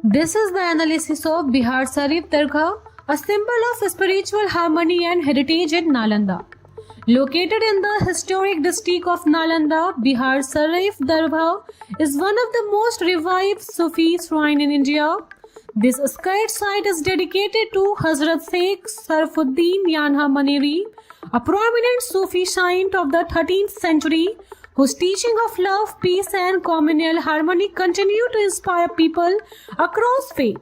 This is the analysis of Bihar Sarif Dargah, a symbol of spiritual harmony and heritage in Nalanda. Located in the historic district of Nalanda, Bihar Sarif Dargah is one of the most revived Sufi shrine in India. This sacred site is dedicated to Hazrat Sheikh Sarfuddin Yanha Maneri, a prominent Sufi saint of the 13th century whose teaching of love, peace and communal harmony continue to inspire people across faith.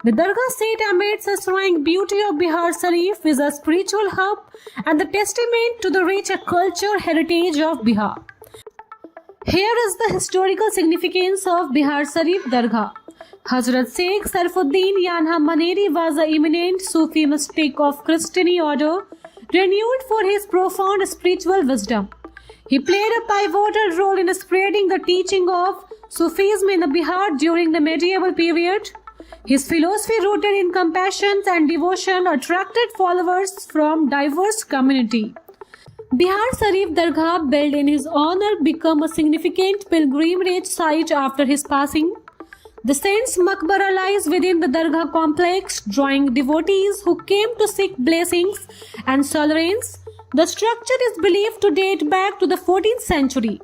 The Dargah set amidst the serene beauty of Bihar Sarif is a spiritual hub and the testament to the rich culture heritage of Bihar. Here is the historical significance of Bihar Sarif Dargah. Hazrat Sheikh Sarfuddin Yanha Maneri was an eminent Sufi mystic of Christian order, renowned for his profound spiritual wisdom. He played a pivotal role in spreading the teaching of Sufism in Bihar during the medieval period. His philosophy, rooted in compassion and devotion, attracted followers from diverse communities. Bihar Sarif Dargah, built in his honor, became a significant pilgrimage site after his passing. The saint's maqbara lies within the Dargah complex, drawing devotees who came to seek blessings and solace. The structure is believed to date back to the 14th century,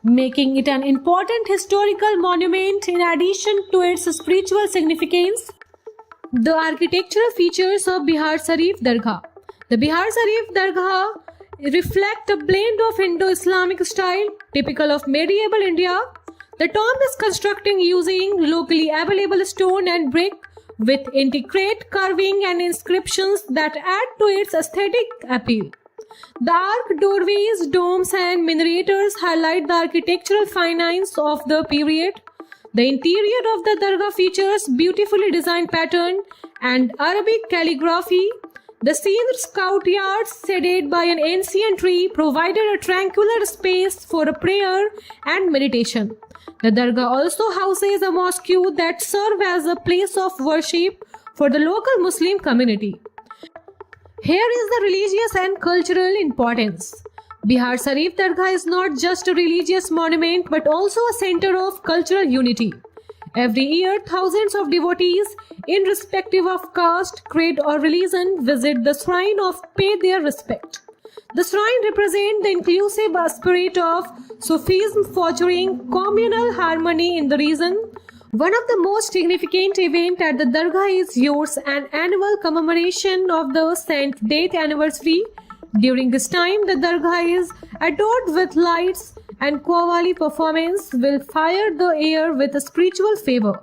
making it an important historical monument in addition to its spiritual significance. The architectural features of Bihar Sarif Dargah. The Bihar Sarif Dargah reflect a blend of Indo-Islamic style typical of medieval India. The tomb is constructed using locally available stone and brick with intricate carving and inscriptions that add to its aesthetic appeal. The arched doorways, domes and minarets highlight the architectural finesse of the period. The interior of the Dargah features beautifully designed pattern and Arabic calligraphy. The scene's courtyard, shaded by an ancient tree, provided a tranquil space for a prayer and meditation. The Dargah also houses a mosque that serves as a place of worship for the local Muslim community. Here is the religious and cultural importance. Bihar Sarif Dargah is not just a religious monument but also a center of cultural unity. Every year, thousands of devotees, irrespective of caste, creed or religion, visit the shrine to pay their respect. The shrine represents the inclusive spirit of Sufism, fostering communal harmony in the region. One of the most significant events at the Dargah is yours an annual commemoration of the saint's death anniversary. During this time, the Dargah is adorned with lights and Qawwali performance will fire the air with a spiritual fervor.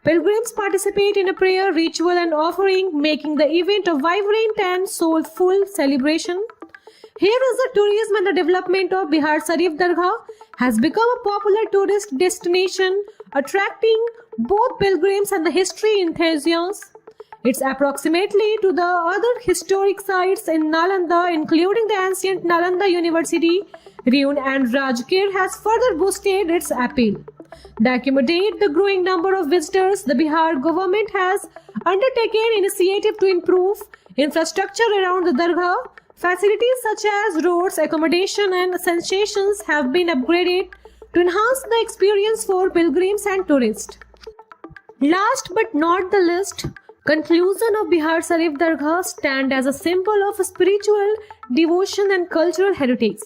Pilgrims participate in a prayer, ritual and offering, making the event a vibrant and soulful celebration. Here is the tourism and the development of Bihar Sarif Dargah has become a popular tourist destination, attracting both pilgrims and the history enthusiasts. It's approximately to the other historic sites in Nalanda, including the ancient Nalanda University, Reun and Rajgir, has further boosted its appeal. To accommodate the growing number of visitors, the Bihar government has undertaken initiative to improve infrastructure around the Dargah. Facilities such as roads, accommodation and concessions have been upgraded to enhance the experience for pilgrims and tourists. Last but not the least, conclusion of Bihar Sarif Dargah stand as a symbol of spiritual devotion and cultural heritage.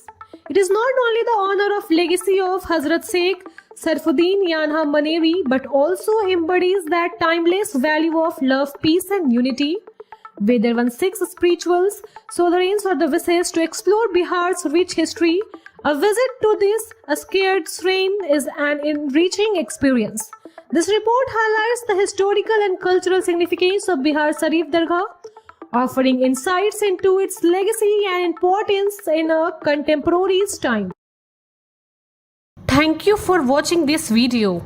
It is not only the honor of legacy of Hazrat Sheikh Sarfuddin Yanha Maneri but also embodies that timeless value of love, peace and unity. Whether one seeks spirituals, sovereigns or the wishes to explore Bihar's rich history, a visit to this sacred shrine is an enriching experience. This report highlights the historical and cultural significance of Bihar Sarif Dargah, offering insights into its legacy and importance in a contemporary time. Thank you for watching this video.